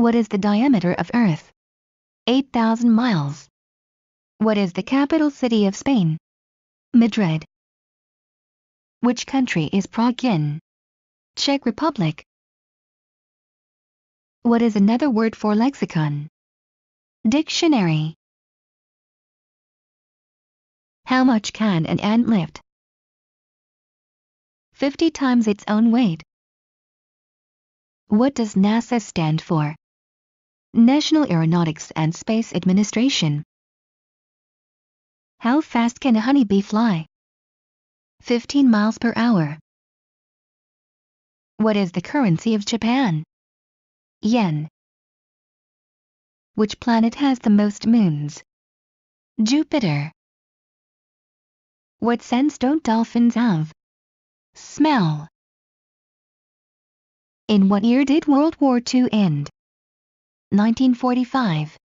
What is the diameter of Earth? 8,000 miles. What is the capital city of Spain? Madrid. Which country is Prague in? Czech Republic. What is another word for lexicon? Dictionary. How much can an ant lift? 50 times its own weight. What does NASA stand for? National Aeronautics and Space Administration. How fast can a honeybee fly? 15 miles per hour. What is the currency of Japan? Yen. Which planet has the most moons? Jupiter. What sense don't dolphins have? Smell. In what year did World War II end? 1945.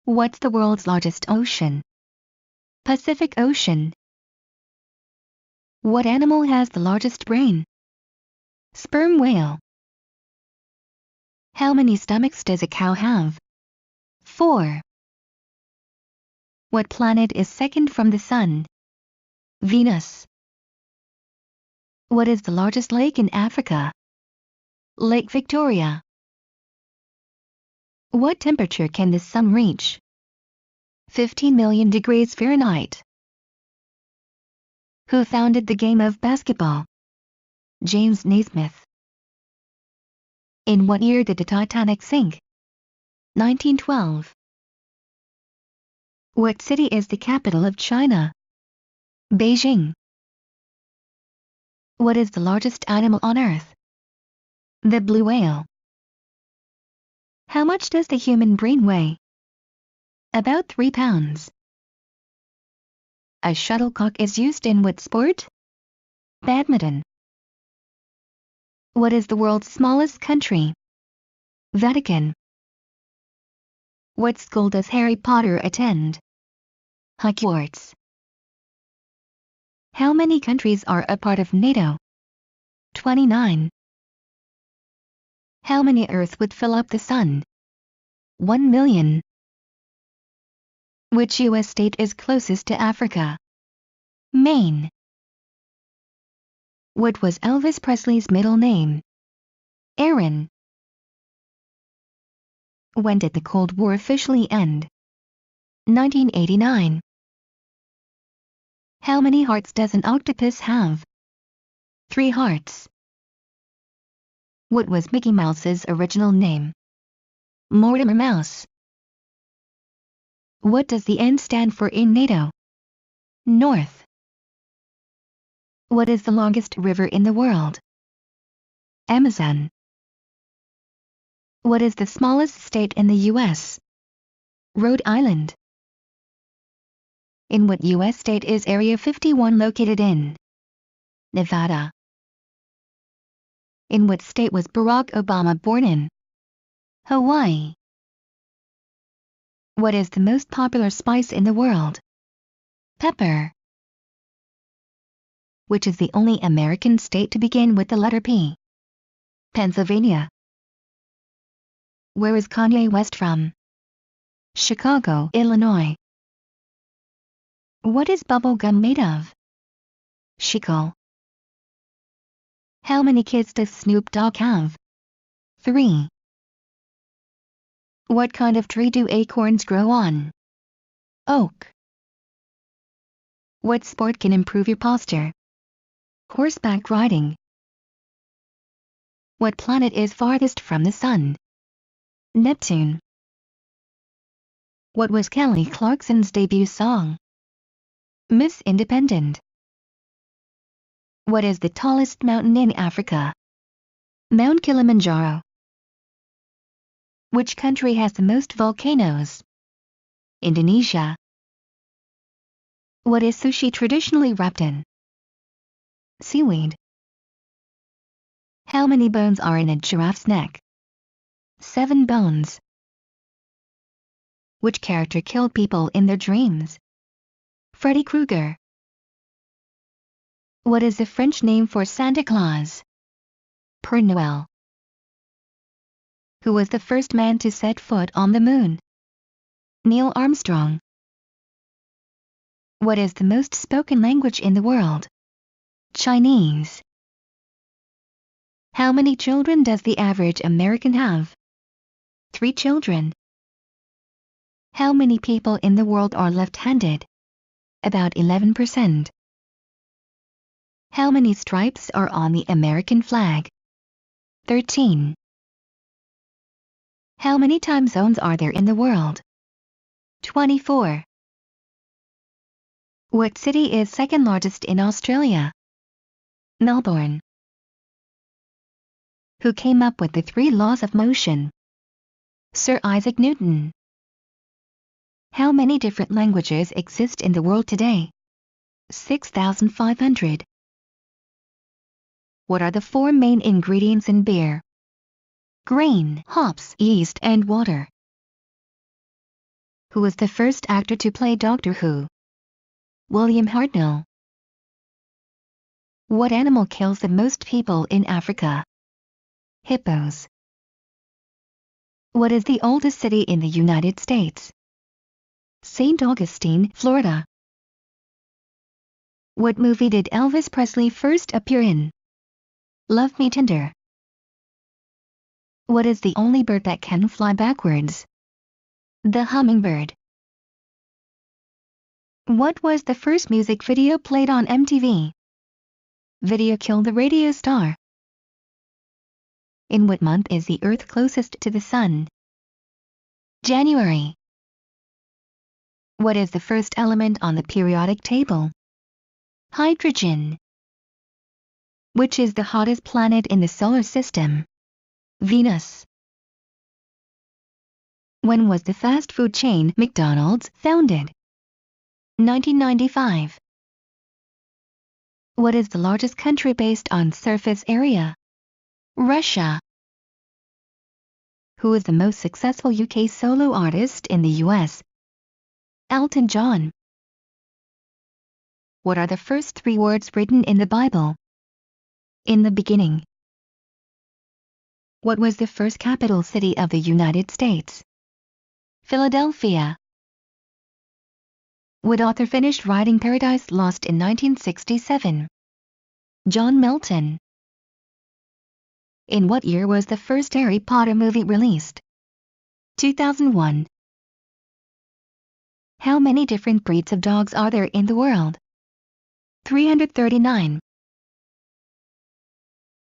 What's the world's largest ocean? Pacific Ocean. What animal has the largest brain? Sperm whale. How many stomachs does a cow have? 4. What planet is second from the Sun? Venus. What is the largest lake in Africa? Lake Victoria. What temperature can the sun reach? 15 million degrees Fahrenheit. Who founded the game of basketball? James Naismith. In what year did the Titanic sink? 1912. What city is the capital of China? Beijing. What is the largest animal on Earth? The blue whale. How much does the human brain weigh? About 3 pounds. A shuttlecock is used in what sport? Badminton. What is the world's smallest country? Vatican. What school does Harry Potter attend? Hogwarts. How many countries are a part of NATO? 29. How many Earth would fill up the Sun? 1 million. Which U.S. state is closest to Africa? Maine. What was Elvis Presley's middle name? Aaron. When did the Cold War officially end? 1989. How many hearts does an octopus have? 3 hearts. What was Mickey Mouse's original name? Mortimer Mouse. What does the N stand for in NATO? North. What is the longest river in the world? Amazon. What is the smallest state in the U.S.? Rhode Island. In what U.S. state is Area 51 located in? Nevada. In what state was Barack Obama born in? Hawaii. What is the most popular spice in the world? Pepper. Which is the only American state to begin with the letter P? Pennsylvania. Where is Kanye West from? Chicago, Illinois. What is bubble gum made of? Chicle. How many kids does Snoop Dogg have? 3. What kind of tree do acorns grow on? Oak. What sport can improve your posture? Horseback riding. What planet is farthest from the Sun? Neptune. What was Kelly Clarkson's debut song? Miss Independent. What is the tallest mountain in Africa? Mount Kilimanjaro. Which country has the most volcanoes? Indonesia. What is sushi traditionally wrapped in? Seaweed. How many bones are in a giraffe's neck? 7 bones. Which character killed people in their dreams? Freddy Krueger. What is the French name for Santa Claus? Père Noël. Who was the first man to set foot on the moon? Neil Armstrong. What is the most spoken language in the world? Chinese. How many children does the average American have? 3 children. How many people in the world are left-handed? About 11%. How many stripes are on the American flag? 13. How many time zones are there in the world? 24. What city is second largest in Australia? Melbourne. Who came up with the 3 laws of motion? Sir Isaac Newton. How many different languages exist in the world today? 6,500. What are the 4 main ingredients in beer? Grain, hops, yeast, and water. Who was the first actor to play Doctor Who? William Hartnell. What animal kills the most people in Africa? Hippos. What is the oldest city in the United States? St. Augustine, Florida. What movie did Elvis Presley first appear in? Love Me Tender. What is the only bird that can fly backwards? The hummingbird. What was the first music video played on MTV? Video Killed the Radio Star. In what month is the Earth closest to the Sun? January. What is the first element on the periodic table? Hydrogen. Which is the hottest planet in the solar system? Venus. When was the fast food chain McDonald's founded? 1995. What is the largest country based on surface area? Russia. Who is the most successful UK solo artist in the US? Elton John. What are the first 3 words written in the Bible? In the beginning. What was the first capital city of the United States? Philadelphia. What author finished writing Paradise Lost in 1967? John Milton. In what year was the first Harry Potter movie released? 2001. How many different breeds of dogs are there in the world? 339.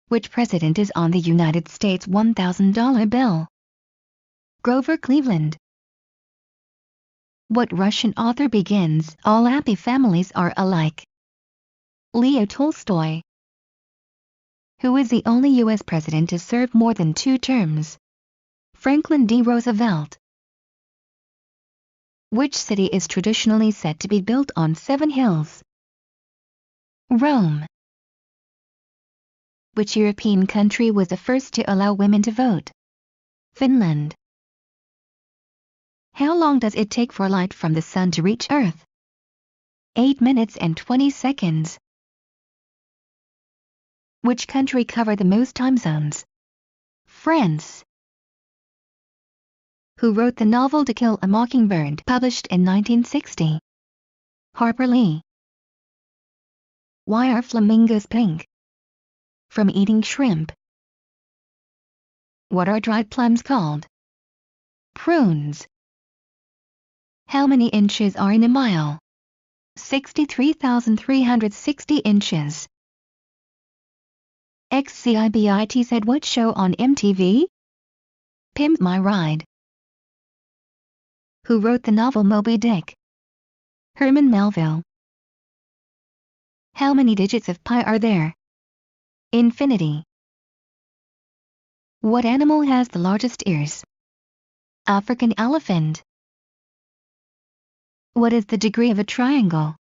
Which president is on the United States $1,000 bill? Grover Cleveland. What Russian author begins, "All happy families are alike"? Leo Tolstoy. Who is the only U.S. president to serve more than 2 terms? Franklin D. Roosevelt. Which city is traditionally said to be built on 7 hills? Rome. Which European country was the first to allow women to vote? Finland. How long does it take for light from the sun to reach Earth? 8 minutes and 20 seconds. Which country covered the most time zones? France. Who wrote the novel To Kill a Mockingbird, published in 1960? Harper Lee. Why are flamingos pink? From eating shrimp. What are dried plums called? Prunes. How many inches are in a mile? 63,360 inches. XCIBIT said what show on MTV? Pimp My Ride. Who wrote the novel Moby Dick? Herman Melville. How many digits of pi are there? Infinity. What animal has the largest ears? African elephant. What is the degree of a triangle?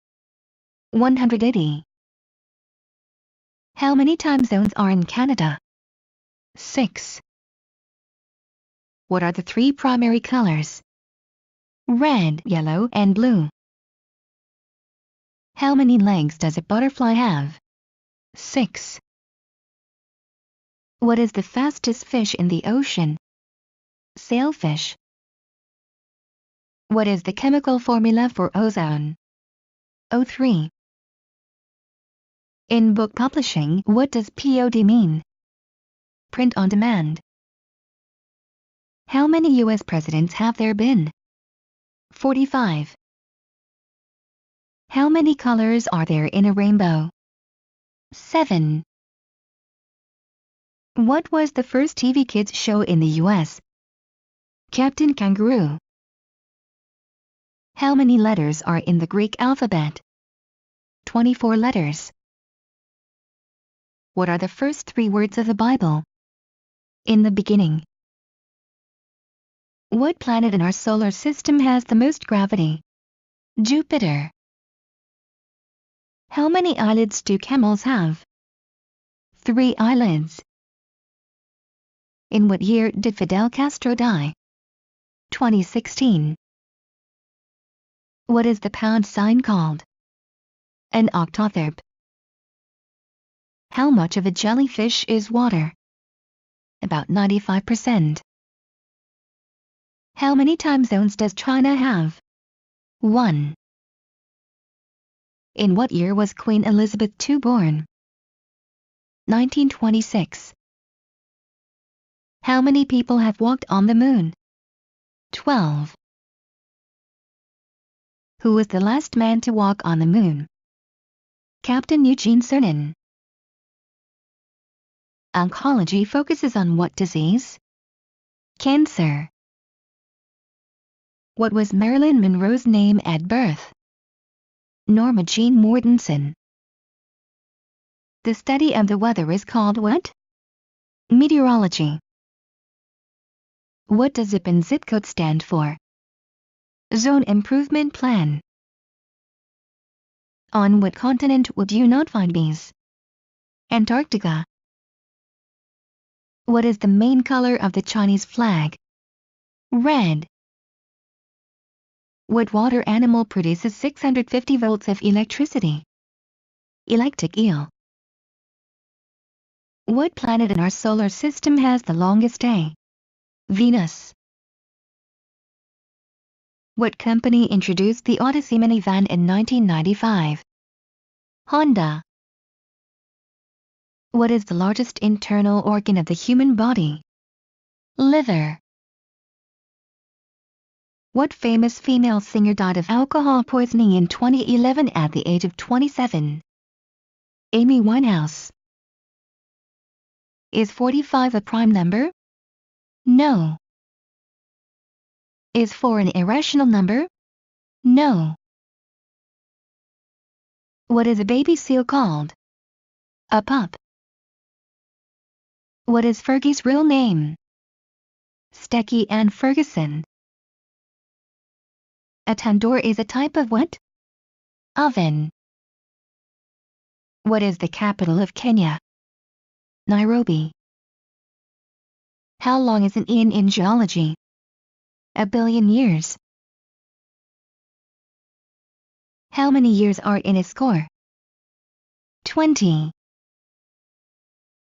180. How many time zones are in Canada? 6. What are the 3 primary colors? Red, yellow, and blue. How many legs does a butterfly have? 6. What is the fastest fish in the ocean? Sailfish. What is the chemical formula for ozone? O3. In book publishing, what does POD mean? Print on demand. How many U.S. presidents have there been? 45. How many colors are there in a rainbow? 7. What was the first TV kids show in the U.S.? Captain Kangaroo. How many letters are in the Greek alphabet? 24 letters. What are the first 3 words of the Bible? In the beginning. What planet in our solar system has the most gravity? Jupiter. How many eyelids do camels have? 3 eyelids. In what year did Fidel Castro die? 2016. What is the pound sign called? An octotherp. How much of a jellyfish is water? About 95%. How many time zones does China have? 1. In what year was Queen Elizabeth II born? 1926. How many people have walked on the moon? 12. Who was the last man to walk on the moon? Captain Eugene Cernan. Oncology focuses on what disease? Cancer. What was Marilyn Monroe's name at birth? Norma Jean Mortensen. The study of the weather is called what? Meteorology. What does ZIP and zip code stand for? Zone Improvement Plan. On what continent would you not find bees? Antarctica. What is the main color of the Chinese flag? Red. What water animal produces 650 volts of electricity? Electric eel. What planet in our solar system has the longest day? Venus. What company introduced the Odyssey minivan in 1995? Honda. What is the largest internal organ of the human body? Liver. What famous female singer died of alcohol poisoning in 2011 at the age of 27? Amy Winehouse. Is 45 a prime number? No. Is 4 an irrational number? No. What is a baby seal called? A pup. What is Fergie's real name? Stecky Ann Ferguson. A tandoor is a type of what? Oven. What is the capital of Kenya? Nairobi. How long is an eon in geology? A billion years. How many years are in a score? 20.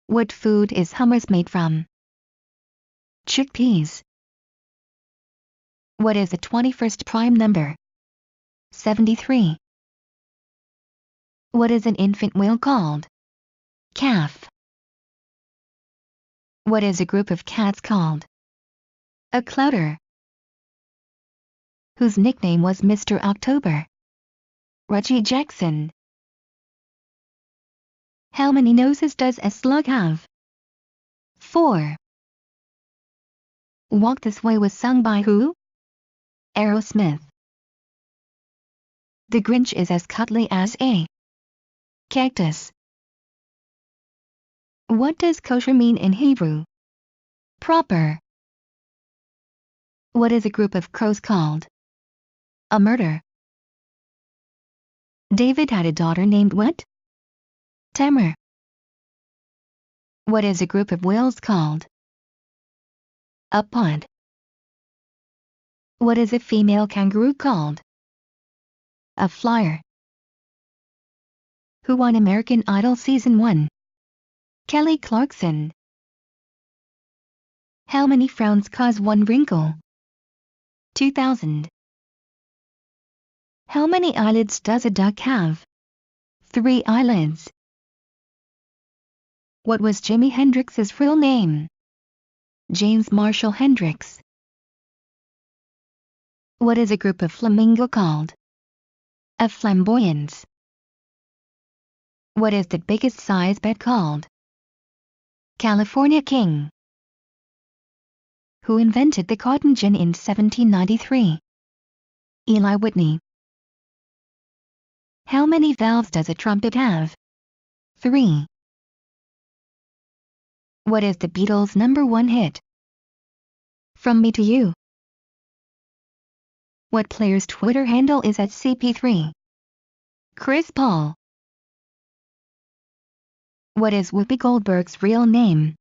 What food is hummus made from? Chickpeas. What is the 21st prime number? 73. What is an infant whale called? Calf. What is a group of cats called? A clouder. Whose nickname was Mr. October? Reggie Jackson. How many noses does a slug have? 4. Walk This Way was sung by who? Aerosmith. The Grinch is as cuddly as a cactus. What does kosher mean in Hebrew? Proper. What is a group of crows called? A murder. David had a daughter named what? Tamar. What is a group of whales called? A pod. What is a female kangaroo called? A flyer. Who won American Idol Season 1? Kelly Clarkson. How many frowns cause one wrinkle? 2000. How many eyelids does a duck have? 3 eyelids. What was Jimi Hendrix's real name? James Marshall Hendrix. What is a group of flamingo called? A flamboyance. What is the biggest size bed called? California King. Who invented the cotton gin in 1793? Eli Whitney. How many valves does a trumpet have? 3. What is the Beatles' #1 hit? From Me to You. What player's Twitter handle is at CP3? Chris Paul. What is Whoopi Goldberg's real name?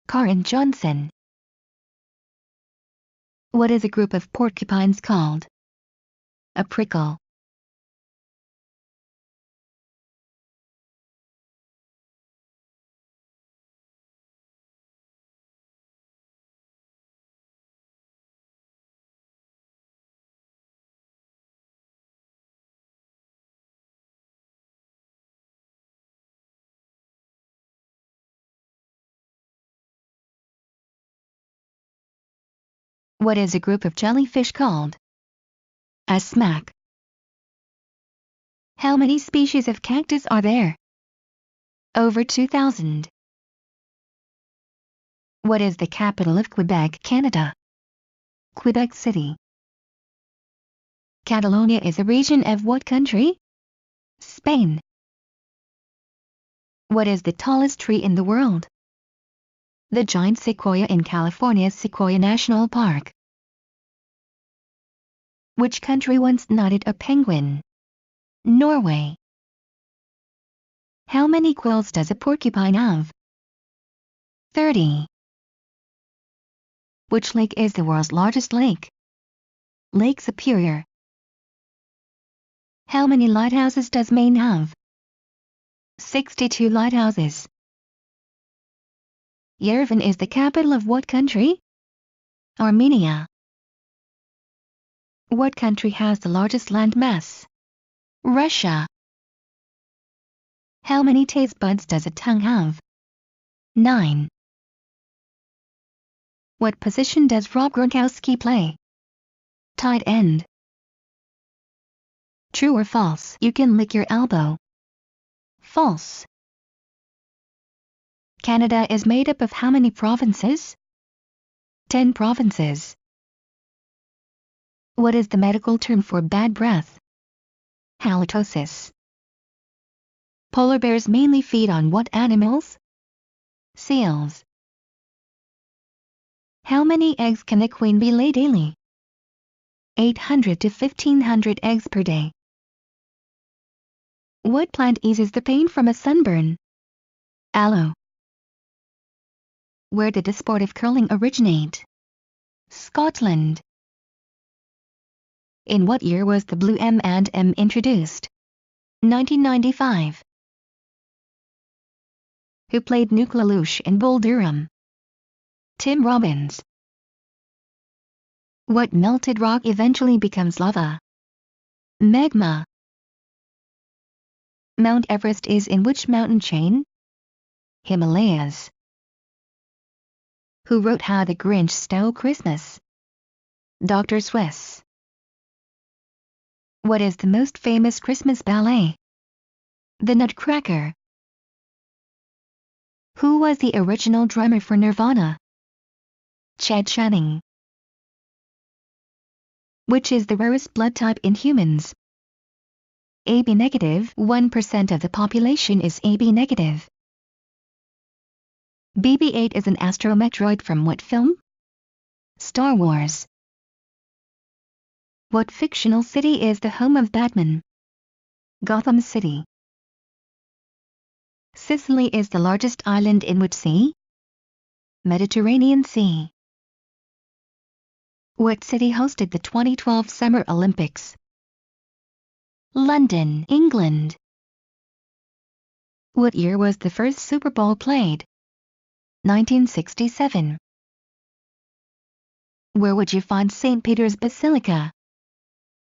Karen Johnson. What is a group of porcupines called? A prickle. What is a group of jellyfish called? A smack. How many species of cactus are there? Over 2,000. What is the capital of Quebec, Canada? Quebec City. Catalonia is a region of what country? Spain. What is the tallest tree in the world? The giant sequoia in California's Sequoia National Park. Which country once knighted a penguin? Norway. How many quills does a porcupine have? 30. Which lake is the world's largest lake? Lake Superior. How many lighthouses does Maine have? 62 lighthouses. Yerevan is the capital of what country? Armenia. What country has the largest landmass? Russia. How many taste buds does a tongue have? 9. What position does Rob Gronkowski play? Tight end. True or false? You can lick your elbow. False. Canada is made up of how many provinces? 10 provinces. What is the medical term for bad breath? Halitosis. Polar bears mainly feed on what animals? Seals. How many eggs can a queen bee lay daily? 800 to 1500 eggs per day. What plant eases the pain from a sunburn? Aloe. Where did the sport of curling originate? Scotland. In what year was the blue M&M introduced? 1995. Who played Nuke LaLoosh in Bull Durham? Tim Robbins. What melted rock eventually becomes lava? Magma. Mount Everest is in which mountain chain? Himalayas. Who wrote How the Grinch Stole Christmas? Dr. Seuss. What is the most famous Christmas ballet? The Nutcracker. Who was the original drummer for Nirvana? Chad Channing. Which is the rarest blood type in humans? AB negative. 1% of the population is AB negative. BB-8 is an astrometeoroid from what film? Star Wars. What fictional city is the home of Batman? Gotham City. Sicily is the largest island in which sea? Mediterranean Sea. What city hosted the 2012 Summer Olympics? London, England. What year was the first Super Bowl played? 1967. Where would you find St. Peter's Basilica?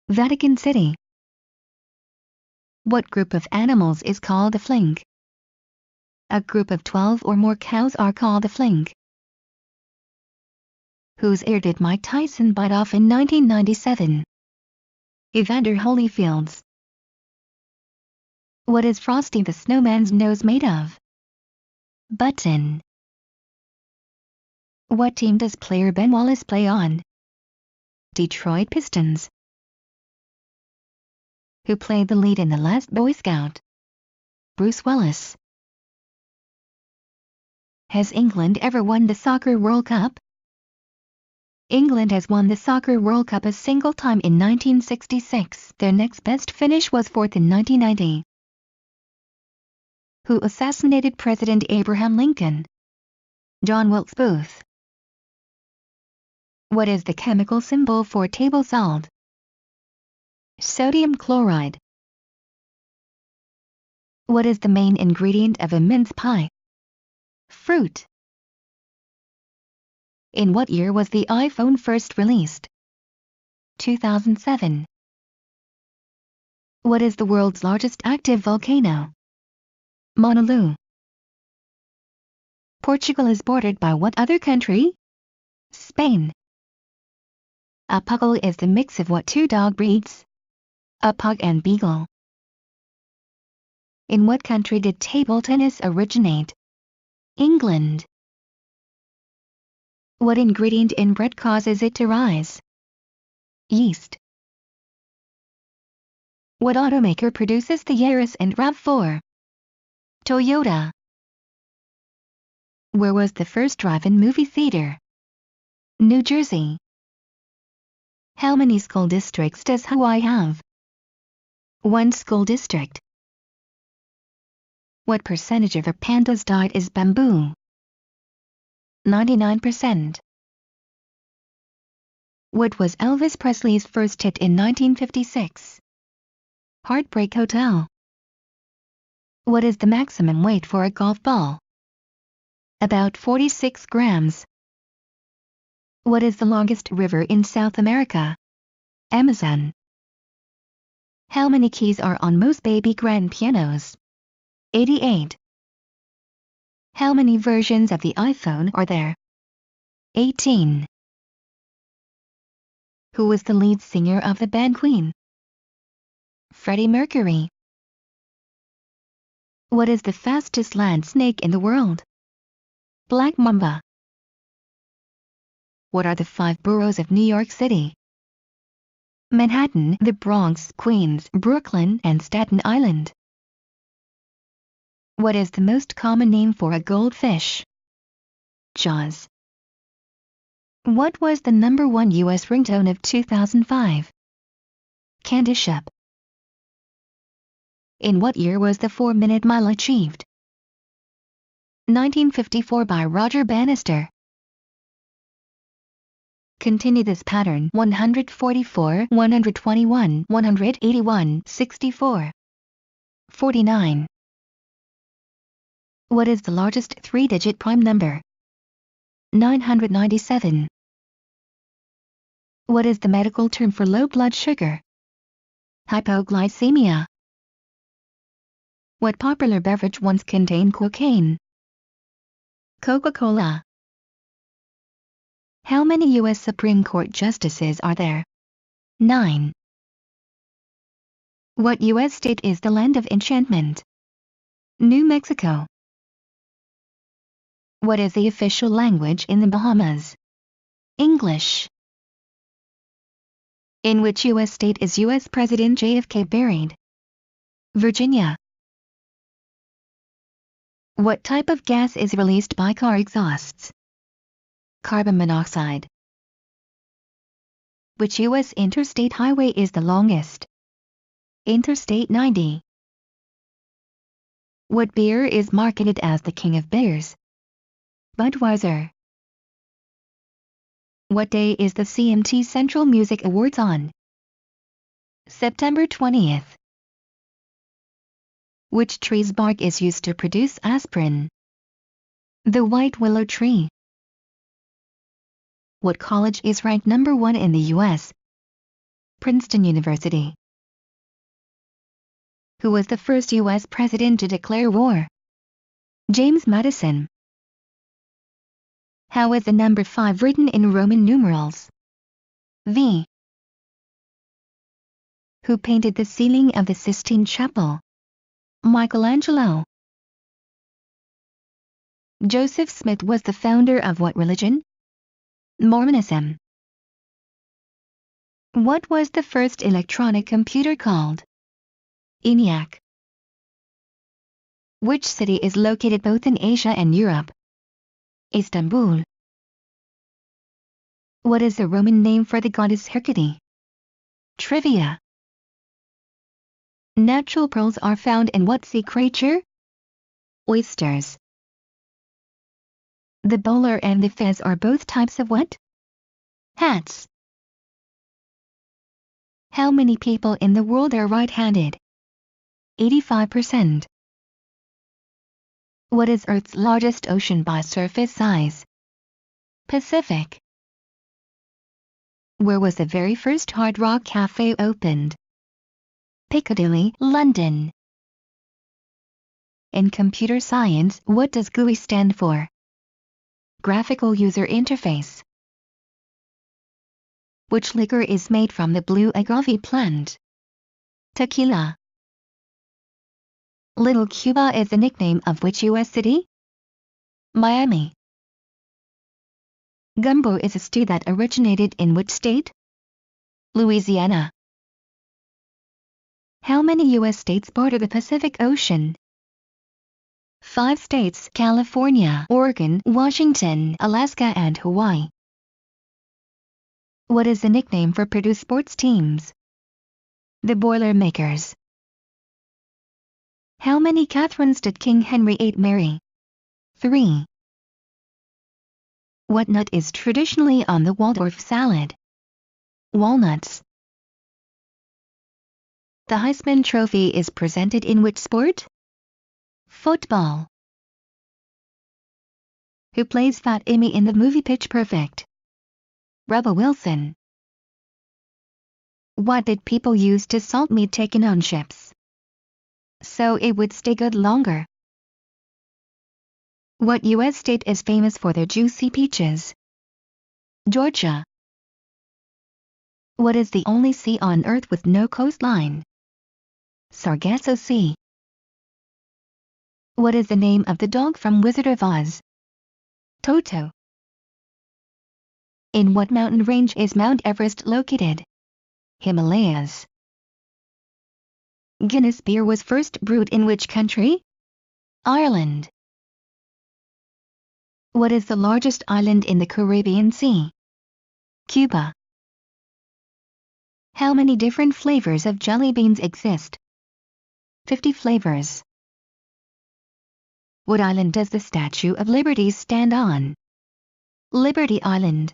Vatican City. What group of animals is called a flink? A group of 12 or more cows are called a flink. Whose ear did Mike Tyson bite off in 1997? Evander Holyfield's. What is Frosty the Snowman's nose made of? Button. What team does player Ben Wallace play on? Detroit Pistons. Who played the lead in The Last Boy Scout? Bruce Willis. Has England ever won the Soccer World Cup? England has won the Soccer World Cup a single time in 1966. Their next best finish was fourth in 1990. Who assassinated President Abraham Lincoln? John Wilkes Booth. What is the chemical symbol for table salt? Sodium chloride. What is the main ingredient of a mince pie? Fruit. In what year was the iPhone first released? 2007. What is the world's largest active volcano? Mauna Loa. Portugal is bordered by what other country? Spain. A puggle is the mix of what two dog breeds? A pug and beagle. In what country did table tennis originate? England. What ingredient in bread causes it to rise? Yeast. What automaker produces the Yaris and RAV4? Toyota. Where was the first drive-in movie theater? New Jersey. How many school districts does Hawaii have? One school district. What percentage of a panda's diet is bamboo? 99%. What was Elvis Presley's first hit in 1956? Heartbreak Hotel. What is the maximum weight for a golf ball? About 46 grams. What is the longest river in South America? Amazon. How many keys are on most baby grand pianos? 88. How many versions of the iPhone are there? 18. Who was the lead singer of the band Queen? Freddie Mercury. What is the fastest land snake in the world? Black mamba. What are the 5 boroughs of New York City? Manhattan, the Bronx, Queens, Brooklyn, and Staten Island. What is the most common name for a goldfish? Jaws. What was the #1 U.S. ringtone of 2005? Candy Shop. In what year was the 4-minute mile achieved? 1954 by Roger Bannister. Continue this pattern 144, 121, 181, 64. 49. What is the largest 3-digit prime number? 997. What is the medical term for low blood sugar? Hypoglycemia. What popular beverage once contained cocaine? Coca-Cola. How many U.S. Supreme Court justices are there? 9. What U.S. state is the land of enchantment? New Mexico. What is the official language in the Bahamas? English. In which U.S. state is U.S. President JFK buried? Virginia. What type of gas is released by car exhausts? Carbon monoxide. Which U.S. interstate highway is the longest? Interstate 90. What beer is marketed as the king of beers? Budweiser. What day is the CMT Central Music Awards on? September 20th. Which tree's bark is used to produce aspirin? The white willow tree. What college is ranked number 1 in the U.S.? Princeton University. Who was the first U.S. president to declare war? James Madison. How is the number 5 written in Roman numerals? V. Who painted the ceiling of the Sistine Chapel? Michelangelo. Joseph Smith was the founder of what religion? Mormonism. What was the first electronic computer called? ENIAC. Which city is located both in Asia and Europe? Istanbul. What is the Roman name for the goddess Hecate? Trivia. Natural pearls are found in what sea creature? Oysters. The bowler and the fez are both types of what? Hats. How many people in the world are right-handed? 85%. What is Earth's largest ocean by surface size? Pacific. Where was the very first Hard Rock Cafe opened? Piccadilly, London. In computer science, what does GUI stand for? Graphical User Interface. Which liquor is made from the blue agave plant? Tequila. Little Cuba is the nickname of which U.S. city? Miami. Gumbo is a stew that originated in which state? Louisiana. How many U.S. states border the Pacific Ocean? 5 states: California, Oregon, Washington, Alaska and Hawaii. What is the nickname for Purdue sports teams? The Boilermakers. How many Catherines did King Henry VIII marry? 3. What nut is traditionally on the Waldorf salad? Walnuts. The Heisman Trophy is presented in which sport? Football. Who plays Fat Amy in the movie Pitch Perfect? Rebel Wilson. What did people use to salt meat taken on ships? So it would stay good longer. What U.S. state is famous for their juicy peaches? Georgia. What is the only sea on Earth with no coastline? Sargasso Sea. What is the name of the dog from Wizard of Oz? Toto. In what mountain range is Mount Everest located? Himalayas. Guinness beer was first brewed in which country? Ireland. What is the largest island in the Caribbean Sea? Cuba. How many different flavors of jelly beans exist? 50 flavors. What island does the Statue of Liberty stand on? Liberty Island.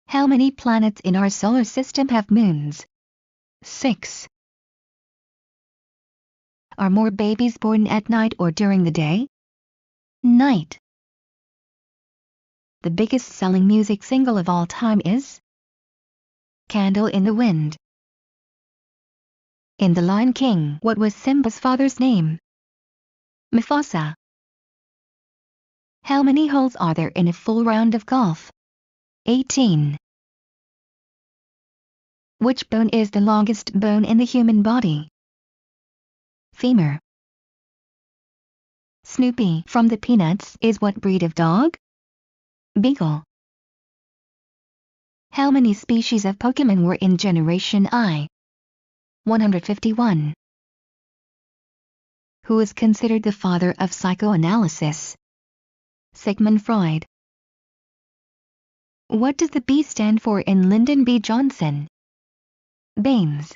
How many planets in our solar system have moons? 6. Are more babies born at night or during the day? Night. The biggest selling music single of all time is? Candle in the Wind. In The Lion King, what was Simba's father's name? Mufasa. How many holes are there in a full round of golf? 18. Which bone is the longest bone in the human body? Femur. Snoopy from the Peanuts is what breed of dog? Beagle. How many species of Pokemon were in Generation I? 151. Who is considered the father of psychoanalysis? Sigmund Freud. What does the B stand for in Lyndon B. Johnson? Baines.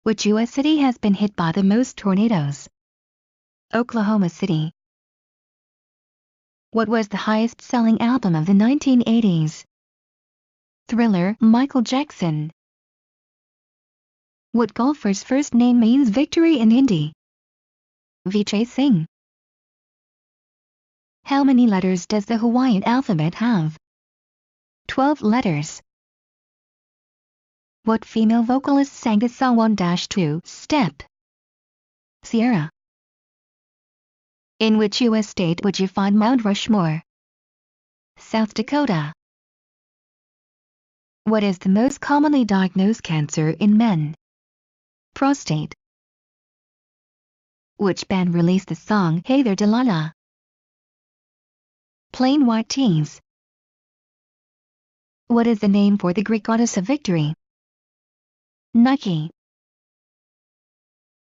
Which U.S. city has been hit by the most tornadoes? Oklahoma City. What was the highest-selling album of the 1980s? Thriller, Michael Jackson. What golfer's first name means victory in Hindi? Vijay Singh. How many letters does the Hawaiian alphabet have? 12 letters. What female vocalist sang the song 1-2 Step? Sierra. In which U.S. state would you find Mount Rushmore? South Dakota. What is the most commonly diagnosed cancer in men? Prostate. Which band released the song Hey There Delilah? Plain White T's. What is the name for the Greek goddess of victory? Nike.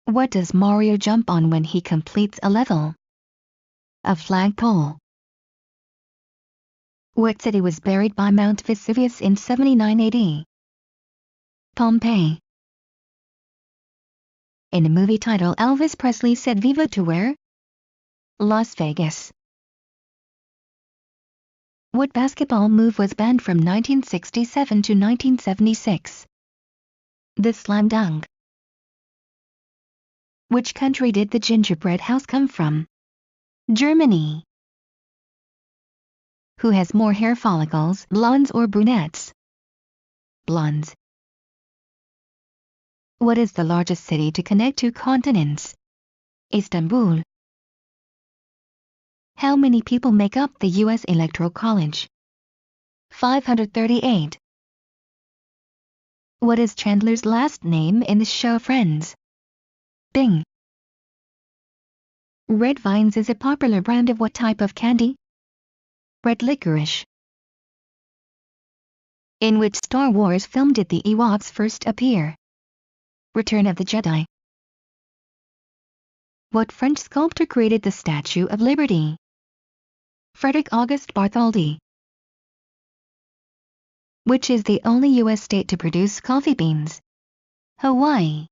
What does Mario jump on when he completes a level? A flagpole. What city was buried by Mount Vesuvius in 79 AD? Pompeii. In a movie title, Elvis Presley said Viva to where? Las Vegas. What basketball move was banned from 1967 to 1976? The slam dunk. Which country did the gingerbread house come from? Germany. Who has more hair follicles, blondes or brunettes? Blondes. What is the largest city to connect two continents? Istanbul. How many people make up the U.S. Electoral College? 538. What is Chandler's last name in the show Friends? Bing. Red Vines is a popular brand of what type of candy? Red licorice. In which Star Wars film did the Ewoks first appear? Return of the Jedi. What French sculptor created the Statue of Liberty? Frederick Auguste Bartholdi. Which is the only U.S. state to produce coffee beans? Hawaii.